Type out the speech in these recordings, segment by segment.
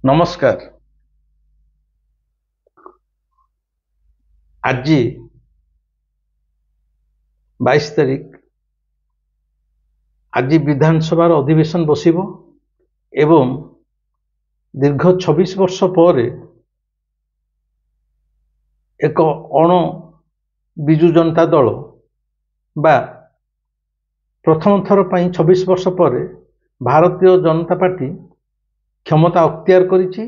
नमस्कार। आज 22 तारीख आज विधानसभा अधिवेशन बसिबो एवं दीर्घ 26 वर्ष पर एक अण विजु जनता दल बा प्रथम थर पर 26 वर्ष पर भारतीय जनता पार्टी क्षमता अख्तियार करिछि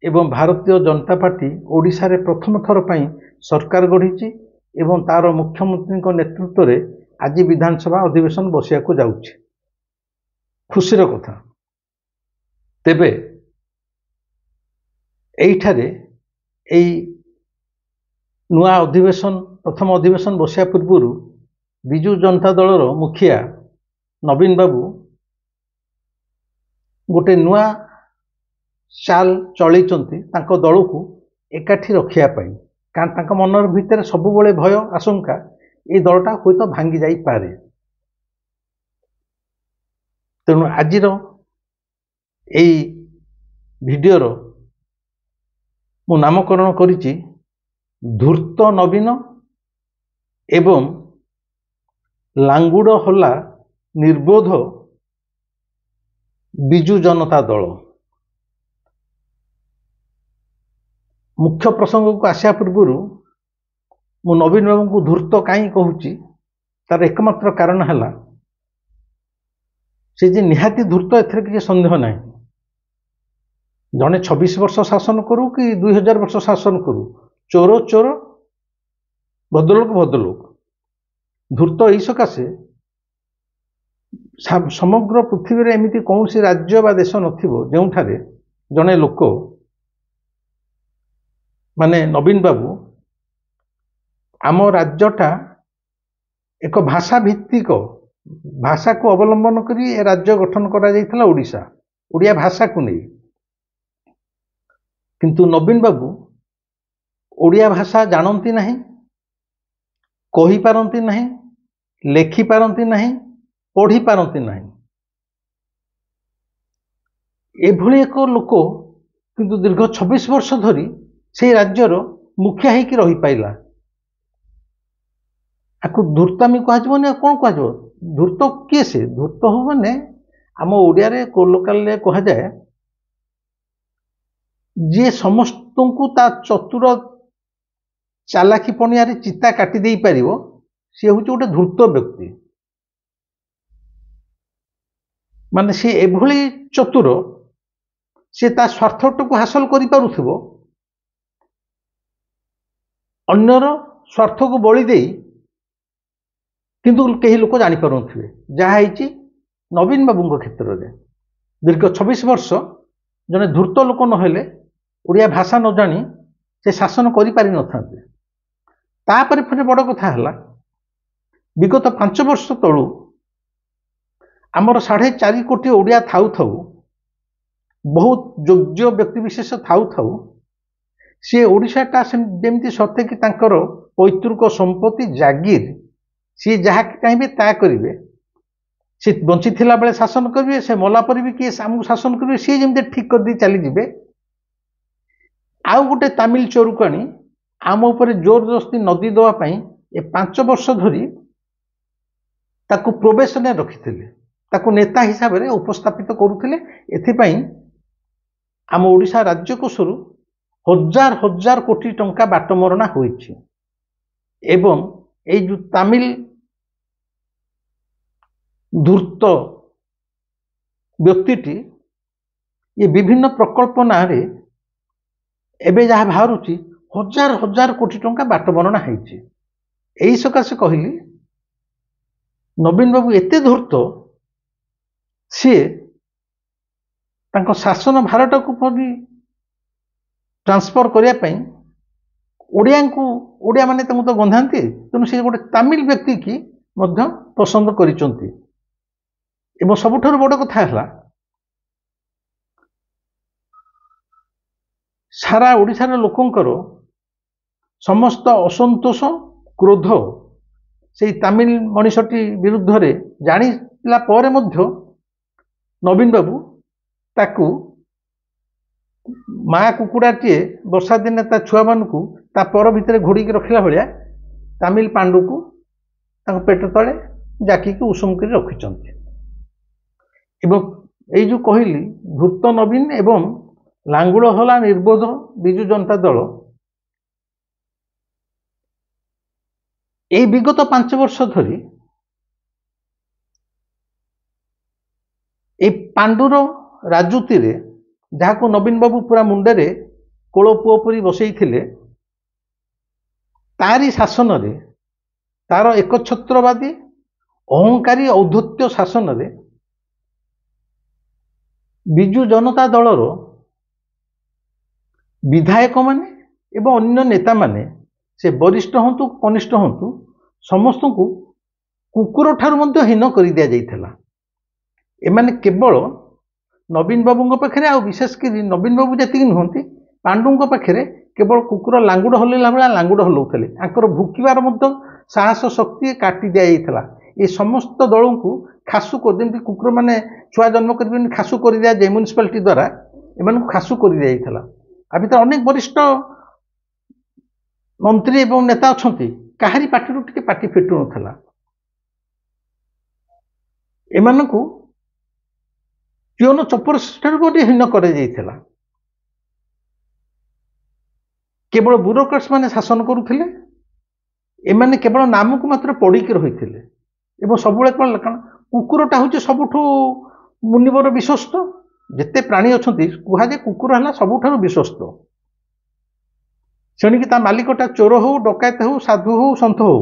एवं भारतीय जनता पार्टी ओडिशा रे प्रथम थर पर सरकार गढ़ी एवं तार मुख्यमंत्री नेतृत्व में आज विधानसभा अधिवेशन बसिया को जाउछि। खुशीर कथा। तेबे एइठारे एई नुआ अधिवेशन प्रथम अधिवेशन बसिया पूर्व विजु जनता दलर मुखिया नवीन बाबू गोटे नुआ चाल चलैचंती तांको दल को एकाठी रखिया पाई, कारण तांको मनर भितर सबुबले भय आशंका ए दलटा हुए तो भांगी जाई पारे। तेणु आजिर एई भिडियोर मु नामकरण करिछि धूर्त नवीन एवं लांगुड़ होला निर्बोध विजु जनता दल। मुख्य प्रसंग को आसिया पूर्व मु नवीन बाबू को धूर्त कहीं कहूची तार एकमात्र कारण है से जे निहाती धूर्त एथरे किसी संदेह ना। जने 26 वर्ष शासन करू कि 2000 वर्ष शासन करू, चोर चोर भद्रलोक भद्रलोक। धूर्त यही सकाशे समग्र पृथ्वी रे एमिति कौन सी राज्य बा देश नथिबो जेउठारे जने लोक माने नवीन बाबू आम राज्यटा एक भाषा भित्तिक भाषा को अवलंबन करी ए राज्य गठन करा जाइथिला ओडिशा, ओडिया भाषा को नहीं। किंतु नवीन बाबू ओडिया भाषा जानती नहीं, कही पारंती नहीं, लेखि पारंती नहीं, पढ़ी पारंती नहीं। एभली एक लोक किंतु दीर्घ 26 वर्ष धरी से राज्यर मुखिया होकर रही पाइला। आपको धूर्तामी कहजबनी कौन कहजब? धूर्त किए से? धूर्त हो माने आम ओडिया रे लोकाल कह जाए जे समस्त को ता चतुर चालाकी पणिया चिता काटी दे पारिबो सी हूँ गोटे धूर्त व्यक्ति। माने सी एभली चतुर सी ता स्वार्थट को हासिल करि पारुथिबो, अन्यर स्वार्थ को बलि दे किंतु कई लोक जानी पारुनथिबे। जहा नवीन बाबू क्षेत्र में दीर्घ 26 वर्ष जने धूर्त लोक नहेले ओडिया भाषा न जानी से शासन करि पारि नथांते। तापर फिर बड़ कथा है विगत 5 वर्ष तलू आमर 4.5 कोटी ओडिया थाउ थाउ बहुत योग्य व्यक्ति विशेष थाउ थाउ सी ओडिशाटा जमी सत्य कि तांकर पैतृक संपत्ति जागीर सी जहाँ चाहिए ता करेंगे। सी बंची थिला बेले शासन करेंगे, से मला पर भी किए आमको शासन करेंगे, सी जमी ठीक कर दी चली जिबे। आउ गोटे तामिल चोरुकाणी आम उपर जोरदस्ती नदी देवाई ए 5 वर्ष धरी ताकू प्रोबेशन रखिथिले, ताकू नेता हिसाब से उपस्थापित करुथिले। एथिपाई आम ओडिशा राज्य कोषरु हजार हजार कोटी टंका बाटमरणा होइछि एवं ए जो तामिल धूर्त व्यक्तिटी ये विभिन्न प्रकल्प ना रे एबे जहाँ बाहरुची हजार हजार कोटी टंका बाटमरणा होइछि। एही सकाशे कहली नवीन बाबू एते धूर्त सी तांको शासन भारत को ट्रांसफर करने ओडिया को ओडिया माने तो गंधाती। तेणु से गोटे तामिल व्यक्ति की मध्य पसंद करिचंती। एवं सबुठारु बड़ कथा है सारा ओडिशार लोकंकर समस्त असंतोष क्रोध से तामिल मनीषटी विरुद्ध रे जानिला परे मध्य नवीन बाबू ताकू माँ कुकुड़ाटीए वर्षा दिने ता छुआ मानू ता पर भितर घोड़ीकी रखिला भाया तामिल पांडु को पेट तले जाकिकी उषुम कर रखिंट एवं जो कहली धूर्त नवीन एवं लांगुड़ हला निर्बोध विजु जनता दल विगत 5 वर्ष धरी पांडुर राजुति जहाँ नवीन बाबू पूरा मुंडे कोल पुओ परी बसई तारी शासन रे तार एकछत्रवादी अहंकारी औद्धत्य शासन रे विजु जनता दलर विधायक माने एवं अन्य नेता माने से वरिष्ठ हूँ कनिष्ठ हूँ समस्त को कुकुर ठार मध्य हीन कर दि जाइथिला। एमाने केवल नवीन बाबू पाखे आ विशेषकर नवीन बाबू जी नुहति पांडु पाखे केवल कुकुर लांगुड़ हलैला भाया लांगुड़ हलाउले आंकर भुकिबार साहस शक्ति काटी दि जाइथिला। ये समस्त दल को खासु कर कुकुर माने छुआ जन्म कर खासु कर दिया जाए म्यूनिसिपालिटी द्वारा एम खासु कर दि जाइथिला। आ भीतर अनेक वरिष्ठ मंत्री एवं नेता अच्छा कहारी पार्टी टे पार्टी फिटु नाला एमान को पिओन चपर ठार हीन कर केवल ब्यूरोक्रेट्स माने शासन करुले एमाने केवल नाम को मात्र पढ़िकी रही एवं सब कौन कुकुरटा हूँ सबुठ मुनिवर विश्वस्त जिते प्राणी अच्छा कहुए कुकुर है सबुठ विश्वस्त शेणिकी ता मालिकटा चोर हो डकायत हो साधु हो सन्थ हो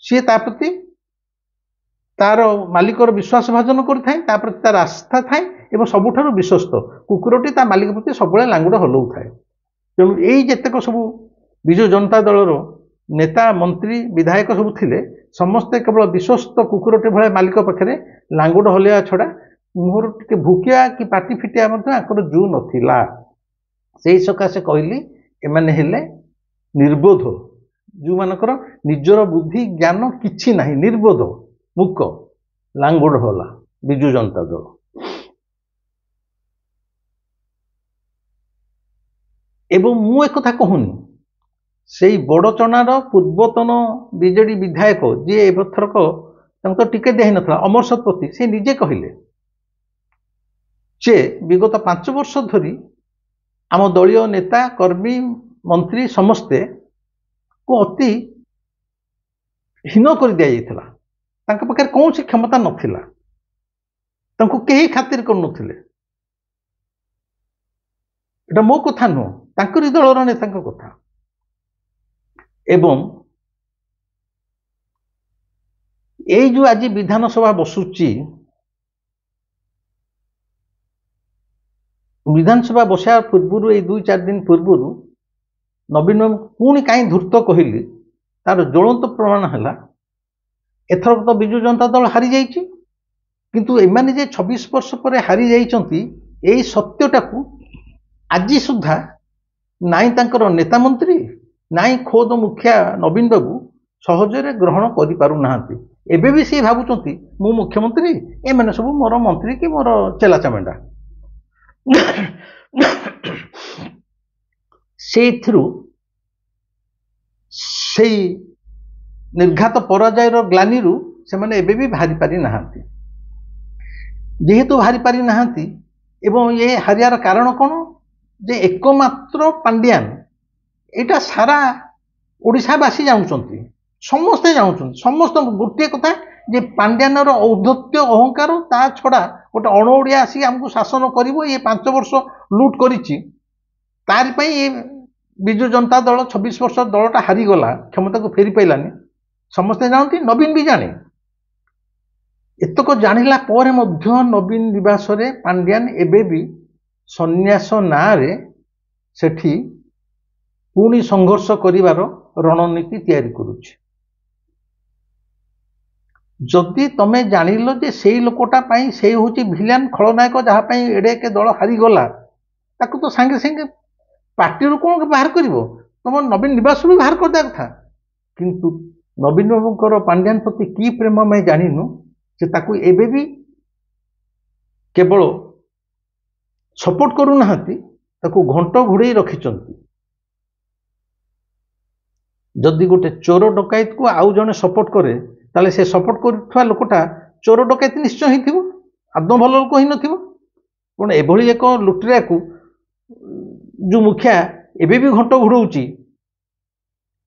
सी प्रति तार मालिकर विश्वास भाजन करता प्रति तार आस्था थाए एवं सबुठ विश्वस्त कुकुरटी ता मालिक प्रति सब लांगुड़ हलाउ थाए। तेणु यही जेतेक सब विजु जनता दलर नेता मंत्री विधायक सब थिले समस्ते केवल विश्वस्त कुकुरटे भाया मालिक पाखे लांगुड़ हलिया छड़ा मुहर टे भुकिया कि पाटी फिटिया जू नथिला। से सकाशे कहली एमाने हेले निर्बोध जो मानकर निजर बुद्धि ज्ञान किछि नाही निर्बोध मुक लांगुड़ हला विजु जनता दल। एवं मु एक कथा कहूनी से बड़चणार पूर्वतन बीजेडी विधायक जी एथरक टिकेट दिया ना अमर शतपथी से निजे कहले जे विगत 5 वर्ष धरी आम दलीय नेता कर्मी मंत्री समस्ते को अति हीन कर दि जाइथिला पाखे कौन सी क्षमता नथिला तांको केही खातिर करुनथिले। एटा मो कथा नुह तांकरी दलर नेता कथा। एवं ये जो आज विधानसभा बसुची विधानसभा बसा पूर्व ये 2-4 दिन पूर्व नवीन बाबू पुणी कहीं धूर्त कहली तार ज्वलंत प्रमाण है एथर तो विजु जनता दल हारी जाइए किंतु एमाने जे 26 वर्ष पर हारी जाइछंती एई सत्यटा को आज सुधा नाई तांकर नेता मंत्री नाई खोद मुखिया नवीन बाबू सहजरे ग्रहण करि पारु नाहंती। एबे भी से भाबुचंती मु मुख्यमंत्री ए माने सब मोर मंत्री कि मोर चेला चामेंडा से निर्घात पराजयर ग्लानी से माने एबे भी भारी पारि नाहंती। जेहेतु भारी पारि नाहंती एवं ये हारियार कारण कौन जे एकमात्र पांड्यान एटा सारा ओडिशावासी जानुचंती समस्ते जानुचंती समस्त गोटे कथा जे पांड्यानर औद्धत्य अहंकार ता छड़ा गोटे अणओडिया आसी हमको शासन करिवो ये 5 वर्ष लूट करिछि तारि पई ये विजु जनता दल 26 वर्ष दलटा हारी गला क्षमता को फेरी पाइलानी समस्ते जानती नवीन भी जाने एतक जानिला पर मध्य नवीन निवास रे पांड्यान एबे भी सन्यास ना रे सेठी पुणी संघर्ष करिवार रणनीति तैयारी करुछि। जदि तमे जानिलो जे सेई लोकटा पई से होची भिलियन खलनायक जहाँ पई एडे के दल हारी गला ताकू तो सांगे सांगे पार्टी रू कौन बाहर करिवो तुम नवीन निवास भी बाहर कर दे था किंतु नवीन बाबूंकर पांड्यान प्रति की प्रेम मैं जानिनु से ताकू एबे भी केवल सपोर्ट करू नाहंती ତାକୁ ଘଣ୍ଟ ଘୋଡ଼େଇ ରଖିଛନ୍ତି। ଯଦି ଗୋଟେ ଚୋର ଡକାୟତକୁ ଆଉ ଜଣେ ସପୋର୍ଟ କରେ ତାହେଲେ ସେ ସପୋର୍ଟ କରୁଥିବା ଲୋକଟା ଚୋର ଡକାୟତ ନିଶ୍ଚୟ ହେଇଥିବ, ଆଦୌ ଭଲ ଲୋକ ହେଇନଥିବ। କ'ଣ ଏଭଳି ଏକ ଲୁଟେରାକୁ ଯେଉଁ ମୁଖିଆ ଏବେ ବି ଘଣ୍ଟ ଘୋଡ଼ଉଛି,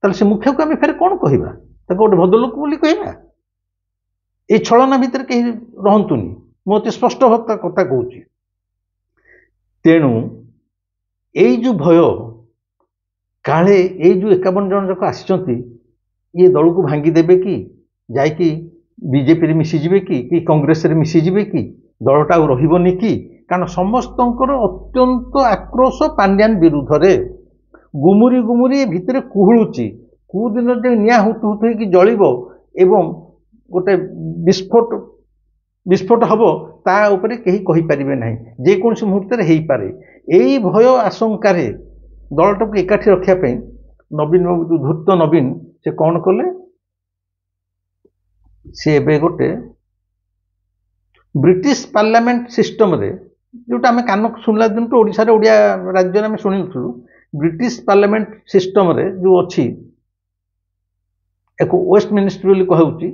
ତାହେଲେ ସେ ମୁଖିଆକୁ ଆମେ ଫେରେ କ'ଣ କହିବା? ତାକୁ ଗୋଟେ ଭଦ୍ରଲୋକ ବୋଲି କହିବା? ଏଇ ଛଳନା ଭିତରେ କେହି ରହନ୍ତୁନି, ମୁଁ ଅତି ସ୍ପଷ୍ଟ କଥା କହୁଛି। ତେଣୁ ଏଇ ଯେଉଁ ଭୟ, କାଳେ ଏଇ ଯେଉଁ 51 ଜଣ ଯାକ ଆସିଛନ୍ତି ଇଏ ଦଳକୁ ଭାଙ୍ଗିଦେବେ କି, ଯାଇକି ବିଜେପିରେ ମିଶିଯିବେ କି କଂଗ୍ରେସରେ ମିଶିଯିବେ କି, ଦଳଟା ଆଉ ରହିବନି କି? କାରଣ ସମସ୍ତଙ୍କର ଅତ୍ୟନ୍ତ ଆକ୍ରୋଶ ପାଣ୍ଡିଆନ ବିରୁଦ୍ଧରେ। ଗୁମୁରି ଗୁମୁରି ଭିତରେ କୁହୁଳୁଛି। କେଉଁ ଦିନ ଯେ ନିଆଁ ହୁତୁ ହୁତୁ ହେଇକି ଜଳିବ ଏବଂ ଗୋଟେ ବିସ୍ଫୋଟ ହେବ ତା ଉପରେ କେହି କହିପାରିବେ ନାହିଁ, ଯେକୌଣସି ମୁହୂର୍ତ୍ତରେ ହେଇପାରେ। ଏଇ ଭୟ ଆଶଙ୍କାରେ ଦଳଟାକୁ ଏକାଠି ରଖିବା ପାଇଁ ନବୀନ ବାବୁ, ଧୂର୍ତ୍ତ ନବୀନ, ସେ କ'ଣ କଲେ? ସେ ଏବେ ଗୋଟେ ବ୍ରିଟିଶ ପାର୍ଲାମେଣ୍ଟ ସିଷ୍ଟମରେ, ଯେଉଁଟା ଆମେ କାନ ଶୁଣିଲା ଦିନଠୁ ଓଡ଼ିଶାରେ, ଓଡ଼ିଆ ରାଜ୍ୟରେ ଆମେ ଶୁଣିନଥିଲୁ, ବ୍ରିଟିଶ ପାର୍ଲାମେଣ୍ଟ ସିଷ୍ଟମରେ ଯେଉଁ ଅଛି, ଏକ ୱେଷ୍ଟମିନିଷ୍ଟର ବୋଲି କୁହାଯାଉଛି,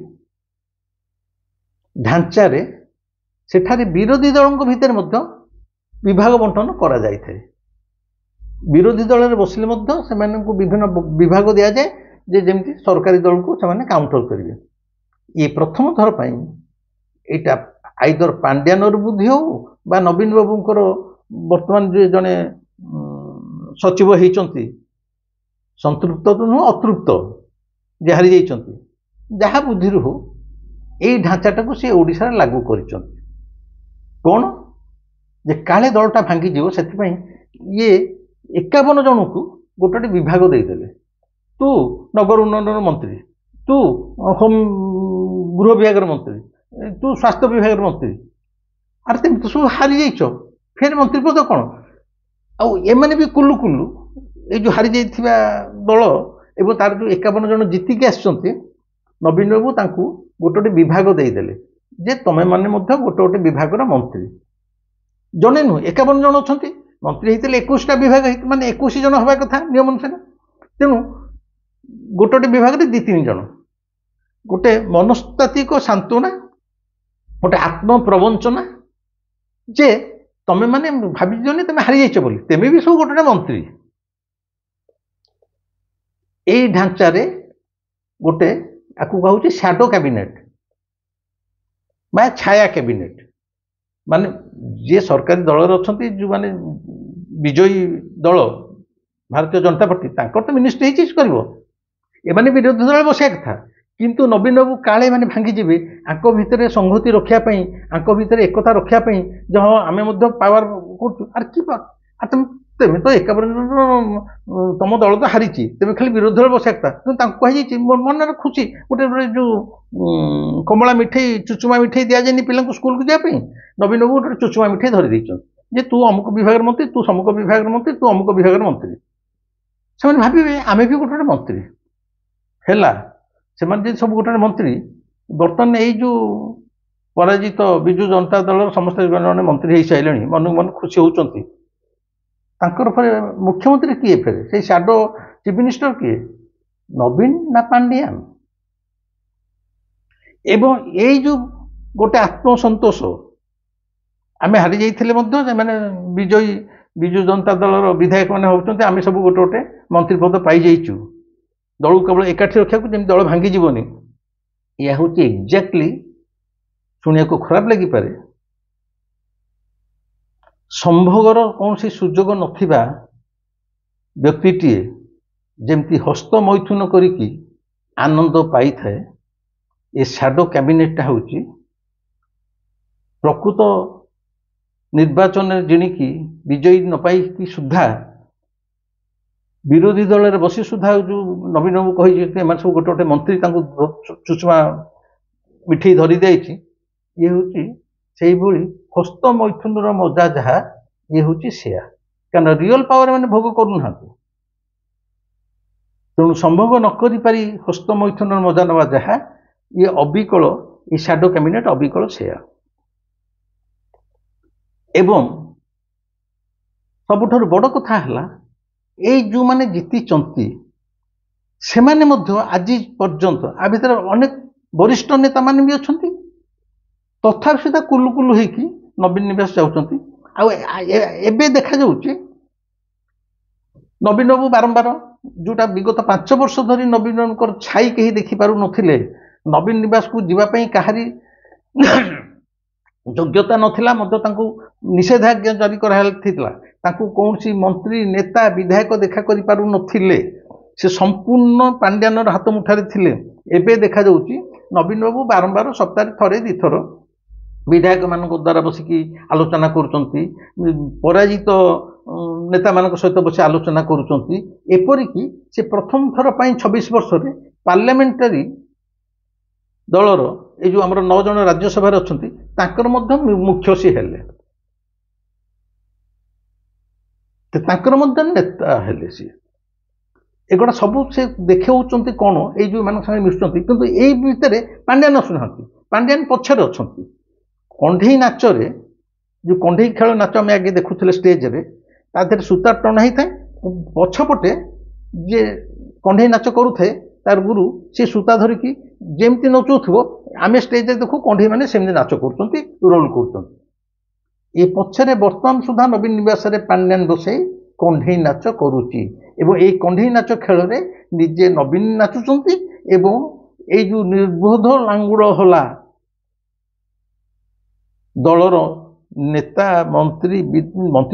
ଢାଞ୍ଚାରେ ସେଠାରେ ବିରୋଧୀ ଦଳଙ୍କ ଭିତରେ ମଧ୍ୟ ବିଭାଗ ବଣ୍ଟନ କରାଯାଇଥାଏ। ବିରୋଧୀ ଦଳରେ ବସିଲେ ମଧ୍ୟ ସେମାନଙ୍କୁ ବିଭିନ୍ନ ବିଭାଗ ଦିଆଯାଏ, ଯେ ଯେମିତି ସରକାରୀ ଦଳକୁ ସେମାନେ କାଉଣ୍ଟର କରିବେ। ଇଏ ପ୍ରଥମ ଥର ପାଇଁ ଏଇଟା ଆଇଦର ପାଣ୍ଡିଆନର ବୁଦ୍ଧି ହେଉ ବା ନବୀନ ବାବୁଙ୍କର ବର୍ତ୍ତମାନ ଯେ ଜଣେ ସଚିବ ହେଇଛନ୍ତି, ସନ୍ତୃପ୍ତ ତ ନୁହଁ, ଅତୃପ୍ତ, ଯେ ହାରି ଯାଇଛନ୍ତି, ଯାହା ବୁଦ୍ଧିରୁ ହଉ, ଏଇ ଢାଞ୍ଚାଟାକୁ ସେ ଓଡ଼ିଶାରେ ଲାଗୁ କରିଛନ୍ତି। କ'ଣ? ଯେ କାଳେ ଦଳଟା ଭାଙ୍ଗିଯିବ, ସେଥିପାଇଁ ଇଏ 51 ଜଣଙ୍କୁ ଗୋଟେ ବିଭାଗ ଦେଇଦେଲେ। ତୁ ନଗର ଉନ୍ନୟନର ମନ୍ତ୍ରୀ, ତୁ ଗୃହ ବିଭାଗର ମନ୍ତ୍ରୀ, ତୁ ସ୍ୱାସ୍ଥ୍ୟ ବିଭାଗର ମନ୍ତ୍ରୀ। ଆରେ ତେମେ ତ ସବୁ ହାରି ଯାଇଛ, ଫେର ମନ୍ତ୍ରୀ ପଦ କ'ଣ? ଆଉ ଏମାନେ ବି କୁଲୁ କୁଲୁ, ଏଇ ଯେଉଁ ହାରି ଯାଇଥିବା ଦଳ ଏବଂ ତାର ଯେଉଁ 51 ଜଣ ଜିତିକି ଆସିଛନ୍ତି, ନବୀନ ବାବୁ ତାଙ୍କୁ ଗୋଟେ ବିଭାଗ ଦେଇଦେଲେ, ଯେ ତମେ ମାନେ ମଧ୍ୟ ଗୋଟେ ବିଭାଗର ମନ୍ତ୍ରୀ। ଜଣେ ନୁହେଁ, 51 ଜଣ ଅଛନ୍ତି। ମନ୍ତ୍ରୀ ହେଇଥିଲେ 21ଟା ବିଭାଗ, ମାନେ 21 ଜଣ ହେବା କଥା ନିୟମ ଅନୁସାରେ। ତେଣୁ ଗୋଟେ ବିଭାଗରେ 2-3 ଜଣ। ଗୋଟେ ମନସ୍ତାତ୍ତ୍ୱିକ ସାନ୍ତ୍ୱନା, ଗୋଟେ ଆତ୍ମପ୍ରବଞ୍ଚନା, ଯେ ତମେ ମାନେ ଭାବିଛନି ତମେ ହାରିଯାଇଛ ବୋଲି, ତେମେ ବି ସବୁ ଗୋଟେ ମନ୍ତ୍ରୀ। ଏଇ ଢାଞ୍ଚାରେ ଗୋଟେ ଆକୁ କହୁଛି ଶ୍ୟାଡୋ କ୍ୟାବିନେଟ୍ ବା ଛାୟା କ୍ୟାବିନେଟ୍। ମାନେ ଯିଏ ସରକାରୀ ଦଳରେ ଅଛନ୍ତି, ଯେଉଁମାନେ ବିଜୟୀ ଦଳ ଭାରତୀୟ ଜନତା ପାର୍ଟି, ତାଙ୍କର ତ ମିନିଷ୍ଟ୍ରି ହେଇଛି କରିବ, ଏମାନେ ବିରୋଧୀ ଦଳରେ ବସିବା କଥା। କିନ୍ତୁ ନବୀନ ବାବୁ କାଳେ ମାନେ ଭାଙ୍ଗିଯିବେ, ଆଙ୍କ ଭିତରେ ସଂହତି ରଖିବା ପାଇଁ, ଆଙ୍କ ଭିତରେ ଏକତା ରଖିବା ପାଇଁ, ଯେ ହଁ ଆମେ ମଧ୍ୟ ପାୱାର କରୁଛୁ। ଆରେ କି ତେମେ ତ 51 ଜଣ, ତମ ଦଳ ତ ହାରିଛି, ତେମେ ଖାଲି ବିରୋଧୀ ଦଳରେ ବସିବା କଥା। କିନ୍ତୁ ତାଙ୍କୁ କୁହାଯାଇଛି, ମନରେ ଖୁସି, ଗୋଟେ ଯେଉଁ କମଳା ମିଠେଇ, ଚୁଚୁମା ମିଠେଇ ଦିଆଯାଏନି ପିଲାଙ୍କୁ ସ୍କୁଲକୁ ଯିବା ପାଇଁ, ନବୀନ ବାବୁ ଗୋଟେ ଚୁଚୁମା ମିଠେଇ ଧରି ଦେଇଛନ୍ତି, ଯେ ତୁ ଅମୁକ ବିଭାଗର ମନ୍ତ୍ରୀ, ତୁ ସମୁକ ବିଭାଗର ମନ୍ତ୍ରୀ, ତୁ ଅମୁକ ବିଭାଗର ମନ୍ତ୍ରୀ। ସେମାନେ ଭାବିବେ ଆମେ ବି ଗୋଟେ ମନ୍ତ୍ରୀ ହେଲା। ସେମାନେ ଯଦି ସବୁ ଗୋଟେ ମନ୍ତ୍ରୀ, ବର୍ତ୍ତମାନ ଏଇ ଯେଉଁ ପରାଜିତ ବିଜୁ ଜନତା ଦଳର ସମସ୍ତେ ଜଣେ ମନ୍ତ୍ରୀ ହେଇସାରିଲେଣି, ମନକୁ ମନ ଖୁସି ହେଉଛନ୍ତି। ତାଙ୍କର ଫେରେ ମୁଖ୍ୟମନ୍ତ୍ରୀ କିଏ? ଫେରେ ସେଇ ଶ୍ୟାଡୋ ଚିଫ୍ ମିନିଷ୍ଟର କିଏ? ନବୀନ ନା ପାଣ୍ଡିଆନ? ଏବଂ ଏଇ ଯେଉଁ ଗୋଟେ ଆତ୍ମସନ୍ତୋଷ, ଆମେ ହାରି ଯାଇଥିଲେ ମଧ୍ୟ ସେମାନେ ବିଜୁ ଜନତା ଦଳର ବିଧାୟକ ମାନେ ଭାବୁଛନ୍ତି ଆମେ ସବୁ ଗୋଟେ ମନ୍ତ୍ରୀ ପଦ ପାଇଯାଇଛୁ, ଦଳକୁ କେବଳ ଏକାଠି ରଖିବାକୁ, ଯେମିତି ଦଳ ଭାଙ୍ଗିଯିବନି। ଏହା ହେଉଛି ଏକ୍ଜାକ୍ଟଲି, ଶୁଣିବାକୁ ଖରାପ ଲାଗିପାରେ, ସମ୍ଭୋଗର କୌଣସି ସୁଯୋଗ ନଥିବା ବ୍ୟକ୍ତିଟିଏ ଯେମିତି ହସ୍ତ ମୈଥୁନ କରିକି ଆନନ୍ଦ ପାଇଥାଏ, ଏ ଶ୍ୟାଡୋ କ୍ୟାବିନେଟ୍ଟା ହେଉଛି ପ୍ରକୃତ ନିର୍ବାଚନରେ ଜିଣିକି ବିଜୟୀ ନ ପାଇକି ସୁଦ୍ଧା ବିରୋଧୀ ଦଳରେ ବସି ସୁଦ୍ଧା ଯେଉଁ ନବୀନ ବାବୁ କହିଛି ଏମାନେ ସବୁ ଗୋଟେ ମନ୍ତ୍ରୀ, ତାଙ୍କୁ ଚୁଚୁମା ମିଠେଇ ଧରି ଦେଇଛି, ଇଏ ହେଉଛି ସେଇଭଳି ହସ୍ତ ମୈଥୁନର ମଜା ଯାହା, ଇଏ ହେଉଛି ସେୟା। କାରଣ ରିଅଲ ପାୱାର ମାନେ ଭୋଗ କରୁନାହାନ୍ତି, ତେଣୁ ସମ୍ଭୋଗ ନ କରିପାରି ହସ୍ତ ମୈଥୁନର ମଜା ନେବା ଯାହା, ଇଏ ଅବିକଳ, ଏ ଶ୍ୟାଡୋ କ୍ୟାବିନେଟ୍ ଅବିକଳ ସେୟା। ଏବଂ ସବୁଠାରୁ ବଡ଼ କଥା ହେଲା ଏଇ ଯେଉଁମାନେ ଜିତିଛନ୍ତି ସେମାନେ ମଧ୍ୟ ଆଜି ପର୍ଯ୍ୟନ୍ତ ଆ ଭିତରେ ଅନେକ ବରିଷ୍ଠ ନେତାମାନେ ବି ଅଛନ୍ତି, ତଥାପି ସୁଦ୍ଧା କୁଲୁ କୁଲୁ ହେଇକି ନବୀନ ନିବାସ ଯାଉଛନ୍ତି। ଆଉ ଏବେ ଦେଖାଯାଉଛି ନବୀନ ବାବୁ ବାରମ୍ବାର ଯୋଉଟା ବିଗତ 5 ବର୍ଷ ଧରି ନବୀନ ବାବୁଙ୍କର ଛାଇ କେହି ଦେଖିପାରୁନଥିଲେ, ନବୀନ ନିବାସକୁ ଯିବା ପାଇଁ କାହାରି ଯୋଗ୍ୟତା ନଥିଲା ମଧ୍ୟ ତାଙ୍କୁ ନିଷେଧାଜ୍ଞା ଜାରି କରାଯାଇଥିଲା, ତାଙ୍କୁ କୌଣସି ମନ୍ତ୍ରୀ ନେତା ବିଧାୟକ ଦେଖା କରିପାରୁନଥିଲେ, ସେ ସମ୍ପୂର୍ଣ୍ଣ ପାଣ୍ଡିଆନର ହାତ ମୁଠାରେ ଥିଲେ। ଏବେ ଦେଖାଯାଉଛି ନବୀନ ବାବୁ ବାରମ୍ବାର ସପ୍ତାହରେ ଥରେ ଦିଥର ବିଧାୟକମାନଙ୍କ ଦ୍ୱାରା ବସିକି ଆଲୋଚନା କରୁଛନ୍ତି, ପରାଜିତ ନେତାମାନଙ୍କ ସହିତ ବସି ଆଲୋଚନା କରୁଛନ୍ତି। ଏପରିକି ସେ ପ୍ରଥମ ଥର ପାଇଁ 26 ବର୍ଷରେ ପାର୍ଲାମେଣ୍ଟାରୀ ଦଳର ଏଇ ଯେଉଁ ଆମର 9 ଜଣ ରାଜ୍ୟସଭାରେ ଅଛନ୍ତି ତାଙ୍କର ମଧ୍ୟ ମୁଖ୍ୟ ସିଏ ହେଲେ, ତାଙ୍କର ମଧ୍ୟ ନେତା ହେଲେ। ସିଏ ଏଗୁଡ଼ା ସବୁ ସେ ଦେଖାଉଛନ୍ତି କ'ଣ ଏଇ ଯେଉଁମାନଙ୍କ ସାଙ୍ଗେ ମିଶୁଛନ୍ତି, କିନ୍ତୁ ଏଇ ଭିତରେ ପାଣ୍ଡିଆନ ଆସୁନାହାନ୍ତି, ପାଣ୍ଡିଆନ ପଛରେ ଅଛନ୍ତି। କଣ୍ଢେଇ ନାଚରେ ଯେଉଁ କଣ୍ଢେଇ ଖେଳ ନାଚ ଆମେ ଆଗେ ଦେଖୁଥିଲେ ଷ୍ଟେଜରେ, ତା ଦେହରେ ସୂତା ଟଣା ହେଇଥାଏ, ପଛପଟେ ଯିଏ କଣ୍ଢେଇ ନାଚ କରୁଥାଏ ତାର ଗୁରୁ ସେ ସୂତା ଧରିକି ଯେମିତି ନଚୁଥିବ, ଆମେ ଷ୍ଟେଜରେ ଦେଖୁ କଣ୍ଢେଇମାନେ ସେମିତି ନାଚ କରୁଛନ୍ତି, ରୋଲ କରୁଛନ୍ତି। ଏ ପଛରେ ବର୍ତ୍ତମାନ ସୁଦ୍ଧା ନବୀନ ନିବାସରେ ପାଣ୍ଡିଆନ ବସେଇ କଣ୍ଢେଇ ନାଚ କରୁଛି ଏବଂ ଏଇ କଣ୍ଢେଇ ନାଚ ଖେଳରେ ନିଜେ ନବୀନ ନାଚୁଛନ୍ତି ଏବଂ ଏଇ ଯେଉଁ ନିର୍ବୋଧ ଲାଙ୍ଗୁଡ଼ ହଲା ଦଳର ନେତା ମନ୍ତ୍ରୀ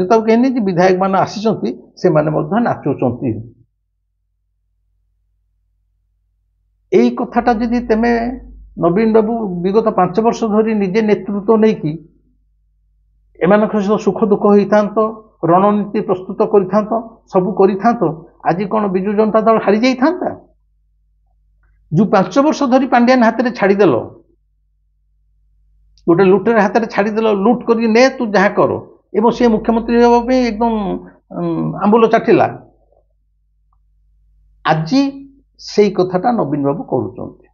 ତାକୁ କେହି ଯେ ବିଧାୟକ ମାନେ ଆସିଛନ୍ତି ସେମାନେ ମଧ୍ୟ ନାଚୁଛନ୍ତି। ଏଇ କଥାଟା ଯଦି ତେମେ ନବୀନ ବାବୁ ବିଗତ 5 ବର୍ଷ ଧରି ନିଜେ ନେତୃତ୍ୱ ନେଇକି ଏମାନଙ୍କ ସହିତ ସୁଖ ଦୁଃଖ ହେଇଥାନ୍ତ, ରଣନୀତି ପ୍ରସ୍ତୁତ କରିଥାନ୍ତ, ସବୁ କରିଥାନ୍ତ, ଆଜି କ'ଣ ବିଜୁ ଜନତା ଦଳ ହାରି ଯାଇଥାନ୍ତା? ଯେଉଁ 5 ବର୍ଷ ଧରି ପାଣ୍ଡିଆନ ହାତରେ ଛାଡ଼ିଦେଲ, ଗୋଟେ ଲୁଟେର ହାତରେ ଛାଡ଼ିଦେଲ, ଲୁଟ୍ କରିକି ନେ ତୁ ଯାହା କର, ଏବଂ ସେ ମୁଖ୍ୟମନ୍ତ୍ରୀ ହେବା ପାଇଁ ଏକଦମ ଆମ୍ବୁଲ ଚାଟିଲା। ଆଜି ସେଇ କଥାଟା ନବୀନ ବାବୁ କରୁଛନ୍ତି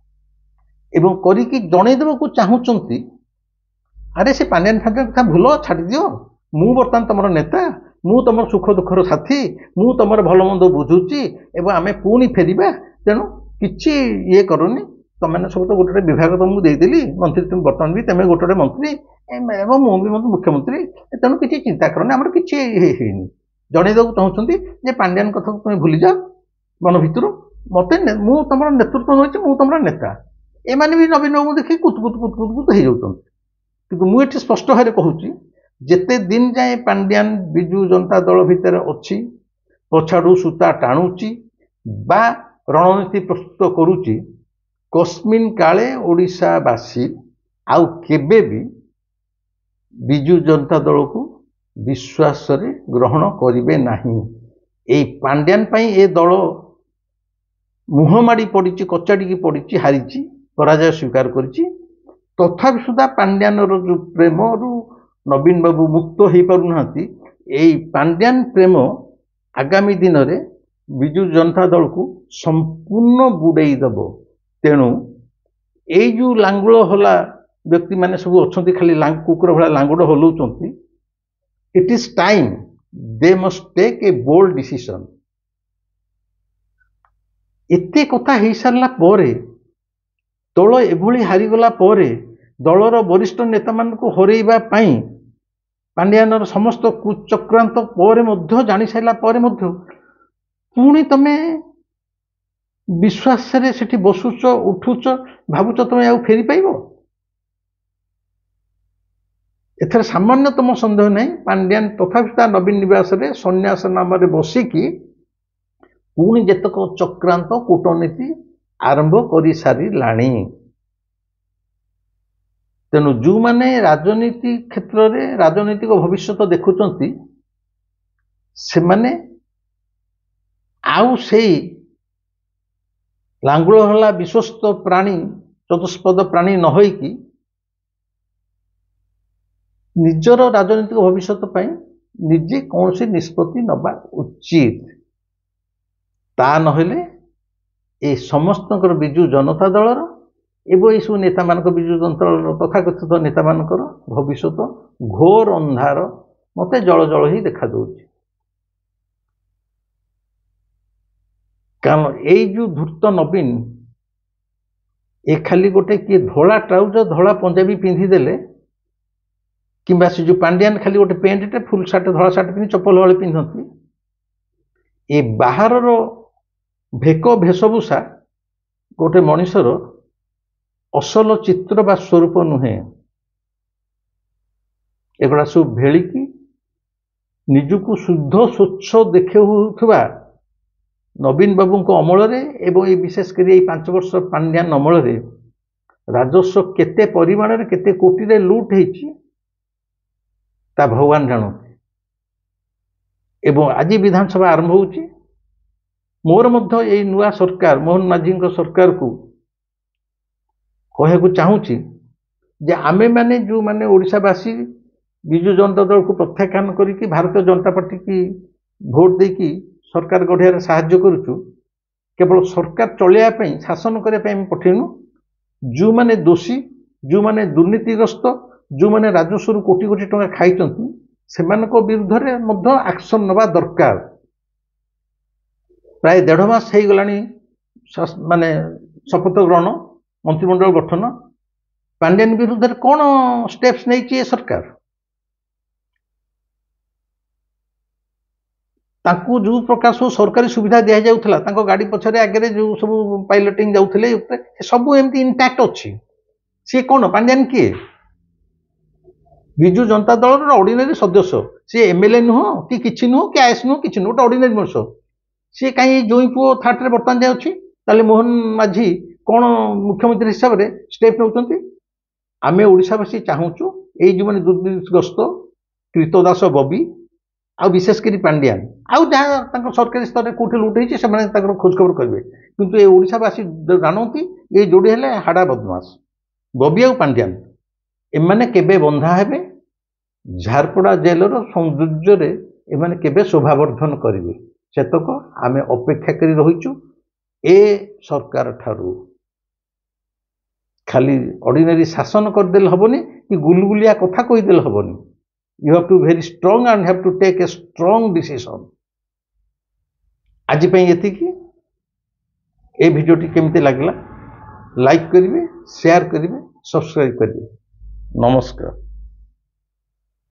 ଏବଂ କରିକି ଜଣେଇଦେବାକୁ ଚାହୁଁଛନ୍ତି, ଆରେ ସେ ପାଣ୍ଡିଆନ ଫାଣ୍ଡିଆନ କଥା ଭୁଲ, ଛାଡ଼ିଦିଅ, ମୁଁ ବର୍ତ୍ତମାନ ତମର ନେତା, ମୁଁ ତମର ସୁଖ ଦୁଃଖର ସାଥୀ, ମୁଁ ତମର ଭଲ ମନ୍ଦ ବୁଝୁଛି ଏବଂ ଆମେ ପୁଣି ଫେରିବା, ତେଣୁ କିଛି ଇଏ କରନି, ତମମାନେ ସବୁ ତ ଗୋଟେ ଗୋଟେ ବିଭାଗ ତମକୁ ଦେଇଦେଲି ମନ୍ତ୍ରୀ, তুমি ବର୍ତ୍ତମାନ ବି ତମେ ଗୋଟେ ଗୋଟେ ମନ୍ତ୍ରୀ ଏବଂ ମୁଁ ବି ମଧ୍ୟ ମୁଖ୍ୟମନ୍ତ୍ରୀ, ତେଣୁ କିଛି ଚିନ୍ତା କରନି, ଆମର କିଛି ହେଇନି। ଜଣେଇଦେବାକୁ ଚାହୁଁଛନ୍ତି ଯେ ପାଣ୍ଡିଆନ କଥାକୁ ତୁମେ ଭୁଲିଯାଅ ମନ ଭିତରୁ, ମତେ ମୁଁ ତମର ନେତୃତ୍ୱ ନେଉଛି, ମୁଁ ତମର ନେତା। ଏମାନେ ବି ନବୀନ ବାବୁ ଦେଖି କୁତକୁତ ହେଇଯାଉଛନ୍ତି। କିନ୍ତୁ ମୁଁ ଏଠି ସ୍ପଷ୍ଟ ଭାବରେ କହୁଛି, ଯେତେ ଦିନ ଯାଏଁ ପାଣ୍ଡିଆନ ବିଜୁ ଜନତା ଦଳ ଭିତରେ ଅଛି, ପଛାଡ଼ୁ ସୂତା ଟାଣୁଛି ବା ରଣନୀତି ପ୍ରସ୍ତୁତ କରୁଛି, କସ୍ମିନ୍ କାଳେ ଓଡ଼ିଶାବାସୀ ଆଉ କେବେ ବି ବିଜୁ ଜନତା ଦଳକୁ ବିଶ୍ୱାସରେ ଗ୍ରହଣ କରିବେ ନାହିଁ। ଏଇ ପାଣ୍ଡିଆନ ପାଇଁ ଏ ଦଳ ମୁହଁ ମାଡ଼ି ପଡ଼ିଛି, କଚାଡ଼ିକି ପଡ଼ିଛି, ହାରିଛି, ପରାଜୟ ସ୍ୱୀକାର କରିଛି। ତଥାପି ସୁଦ୍ଧା ପାଣ୍ଡିଆନର ଯେଉଁ ପ୍ରେମରୁ ନବୀନ ବାବୁ ମୁକ୍ତ ହେଇପାରୁନାହାନ୍ତି, ଏଇ ପାଣ୍ଡିଆନ ପ୍ରେମ ଆଗାମୀ ଦିନରେ ବିଜୁ ଜନତା ଦଳକୁ ସମ୍ପୂର୍ଣ୍ଣ ବୁଡ଼େଇ ଦେବ। ତେଣୁ ଏଇ ଯେଉଁ ଲାଙ୍ଗୁଳ ହଲା ବ୍ୟକ୍ତିମାନେ ସବୁ ଅଛନ୍ତି, ଖାଲି କୁକୁର ଭଳିଆ ଲାଙ୍ଗୁଡ଼ ହଲାଉଛନ୍ତି, it is time they must take a bold decision. ଏତେ କଥା ହେଇସାରିଲା ପରେ, ଦଳ ଏଭଳି ହାରିଗଲା ପରେ, ଦଳର ବରିଷ୍ଠ ନେତାମାନଙ୍କୁ ହରେଇବା ପାଇଁ ପାଣ୍ଡିଆନର ସମସ୍ତ କୁଚକ୍ରାନ୍ତ ପରେ ମଧ୍ୟ ଜାଣିସାରିଲା ପରେ ମଧ୍ୟ ପୁଣି ତମେ ବିଶ୍ୱାସରେ ସେଠି ବସୁଛ, ଉଠୁଛ, ଭାବୁଛ ତମେ ଆଉ ଫେରି ପାଇବ? ଏଥିରେ ସାମାନ୍ୟତମ ସନ୍ଦେହ ନାହିଁ, ପାଣ୍ଡିଆନ ତଥାପି ତା ନବୀନ ନିବାସରେ ସନ୍ନ୍ୟାସ ନାମରେ ବସିକି ପୁଣି ଯେତେକ ଚକ୍ରାନ୍ତ କୂଟନୀତି ଆରମ୍ଭ କରିସାରିଲାଣି। ତେଣୁ ଯେଉଁମାନେ ରାଜନୀତି କ୍ଷେତ୍ରରେ ରାଜନୈତିକ ଭବିଷ୍ୟତ ଦେଖୁଛନ୍ତି, ସେମାନେ ଆଉ ସେଇ ଲାଙ୍ଗୁଳ ହେଲା ବିଶ୍ୱସ୍ତ ପ୍ରାଣୀ, ଚତୁଷ୍ପଦ ପ୍ରାଣୀ ନ ହୋଇକି ନିଜର ରାଜନୈତିକ ଭବିଷ୍ୟତ ପାଇଁ ନିଜେ କୌଣସି ନିଷ୍ପତ୍ତି ନେବା ଉଚିତ। ତା ନହେଲେ ଏ ସମସ୍ତଙ୍କର ବିଜୁ ଜନତା ଦଳର ଏବଂ ଏସବୁ ନେତାମାନଙ୍କ ବିଜୁ ଜନତା ଦଳର ତଥାକଥିତ ନେତାମାନଙ୍କର ଭବିଷ୍ୟତ ଘୋର ଅନ୍ଧାର ମୋତେ ଜଳ ଜଳ ହିଁ ଦେଖାଦେଉଛି। କାରଣ ଏଇ ଯୋଉ ଧୂର୍ତ୍ତ ନବୀନ ଏ ଖାଲି ଗୋଟେ କିଏ ଧଳା ଟ୍ରାଉଜର ଧଳା ପଞ୍ଜାବୀ ପିନ୍ଧିଦେଲେ କିମ୍ବା ସେ ଯୋଉ ପାଣ୍ଡିଆନ ଖାଲି ଗୋଟେ ପ୍ୟାଣ୍ଟଟେ ଫୁଲ ସାର୍ଟ ଧଳା ସାର୍ଟ ପିନ୍ଧି ଚପଲ ଭଳି ପିନ୍ଧନ୍ତି, ଏ ବାହାରର ଭେକ ଭେଷଭୂଷା ଗୋଟେ ମଣିଷର ଅସଲ ଚିତ୍ର ବା ସ୍ୱରୂପ ନୁହେଁ। ଏଗୁଡ଼ା ସବୁ ଭେଳିକି ନିଜକୁ ଶୁଦ୍ଧ ସ୍ୱଚ୍ଛ ଦେଖାଉଥିବା ନବୀନ ବାବୁଙ୍କ ଅମଳରେ ଏବଂ ଏ ବିଶେଷ କରି ଏଇ 5 ବର୍ଷ ପାଣ୍ଡିଆନ ଅମଳରେ ରାଜସ୍ୱ କେତେ ପରିମାଣରେ କେତେ କୋଟିରେ ଲୁଟ୍ ହେଇଛି ତା ଭଗବାନ ଜାଣନ୍ତି। ଏବଂ ଆଜି ବିଧାନସଭା ଆରମ୍ଭ ହେଉଛି। ମୋର ମଧ୍ୟ ଏଇ ନୂଆ ସରକାର ମୋହନ ମାଝୀଙ୍କ ସରକାରକୁ କହିବାକୁ ଚାହୁଁଛି ଯେ ଆମେମାନେ ଯେଉଁମାନେ ଓଡ଼ିଶାବାସୀ ବିଜୁ ଜନତା ଦଳକୁ ପ୍ରତ୍ୟାଖ୍ୟାନ କରିକି ଭାରତୀୟ ଜନତା ପାର୍ଟିକି ଭୋଟ ଦେଇକି ସରକାର ଗଢ଼ିବାରେ ସାହାଯ୍ୟ କରୁଛୁ, କେବଳ ସରକାର ଚଳାଇବା ପାଇଁ ଶାସନ କରିବା ପାଇଁ ଆମେ ପଠେଇନୁ। ଯେଉଁମାନେ ଦୋଷୀ, ଯେଉଁମାନେ ଦୁର୍ନୀତିଗ୍ରସ୍ତ, ଯେଉଁମାନେ ରାଜସ୍ୱରୁ କୋଟି କୋଟି ଟଙ୍କା ଖାଇଛନ୍ତି ସେମାନଙ୍କ ବିରୁଦ୍ଧରେ ମଧ୍ୟ ଆକ୍ସନ ନେବା ଦରକାର। ପ୍ରାୟ 1.5 ମାସ ହେଇଗଲାଣି ମାନେ ଶପଥ ଗ୍ରହଣ, ମନ୍ତ୍ରିମଣ୍ଡଳ ଗଠନ। ପାଣ୍ଡିଆନ ବିରୁଦ୍ଧରେ କ'ଣ ଷ୍ଟେପ୍ସ ନେଇଛି ଏ ସରକାର? ତାଙ୍କୁ ଯେଉଁ ପ୍ରକାର ସବୁ ସରକାରୀ ସୁବିଧା ଦିଆଯାଉଥିଲା, ତାଙ୍କ ଗାଡ଼ି ପଛରେ ଆଗରେ ଯେଉଁ ସବୁ ପାଇଲଟିଂ ଯାଉଥିଲେ ସବୁ ଏମିତି ଇଣ୍ଟାକ୍ଟ ଅଛି। ସିଏ କ'ଣ ପାଣ୍ଡିଆନ କିଏ? ବିଜୁ ଜନତା ଦଳର ଅର୍ଡିନାରୀ ସଦସ୍ୟ। ସିଏ ଏମଏଲଏ ନୁହଁ କି କିଛି ନୁହଁ କି ଆଇଏସ୍ ନୁହଁ କିଛି ନୁହଁ, ଗୋଟେ ଅର୍ଡିନାରୀ ମଣିଷ। ସିଏ କାହିଁ ଜୋଇଁ ପୁଅ ଥାର୍ଡ଼ରେ ବର୍ତ୍ତମାନ ଯାଏ ଅଛି? ତାହେଲେ ମୋହନ ମାଝୀ କ'ଣ ମୁଖ୍ୟମନ୍ତ୍ରୀ ହିସାବରେ ଷ୍ଟେପ୍ ନେଉଛନ୍ତି? ଆମେ ଓଡ଼ିଶାବାସୀ ଚାହୁଁଛୁ ଏଇ ଯେଉଁମାନେ ଦୁର୍ନୀତିଗ୍ରସ୍ତ କ୍ରୀତଦାସ ବବି ଆଉ ବିଶେଷ କରି ପାଣ୍ଡିଆନ ଆଉ ଯାହା ତାଙ୍କ ସରକାରୀ ସ୍ତରରେ କେଉଁଠି ଲୁଟ୍ ହେଇଛି ସେମାନେ ତାଙ୍କର ଖୋଜଖବର କରିବେ। କିନ୍ତୁ ଏ ଓଡ଼ିଶାବାସୀ ଜାଣନ୍ତି ଏ ଯୋଡ଼ି ହେଲେ ହାଡ଼ା ବଦମାସ ବବି ଆଉ ପାଣ୍ଡିଆନ। ଏମାନେ କେବେ ବନ୍ଧା ହେବେ? ଝାରପଡ଼ା ଜେଲର ସୌନ୍ଦର୍ଯ୍ୟରେ ଏମାନେ କେବେ ଶୋଭାବର୍ଦ୍ଧନ କରିବେ? ସେତକ ଆମେ ଅପେକ୍ଷା କରି ରହିଛୁ ଏ ସରକାର ଠାରୁ। ଖାଲି ଅର୍ଡିନାରୀ ଶାସନ କରିଦେଲେ ହେବନି କି ଗୁଲଗୁଲିଆ କଥା କହିଦେଲେ ହେବନି। You have to be very strong and have to take a strong decision. ଆଜି ପାଇଁ ଏତିକି। ଏ ଭିଡ଼ିଓଟି କେମିତି ଲାଗିଲା ଲାଇକ୍ କରିବେ, ସେୟାର କରିବେ, ସବସ୍କ୍ରାଇବ୍ କରିବେ। ନମସ୍କାର।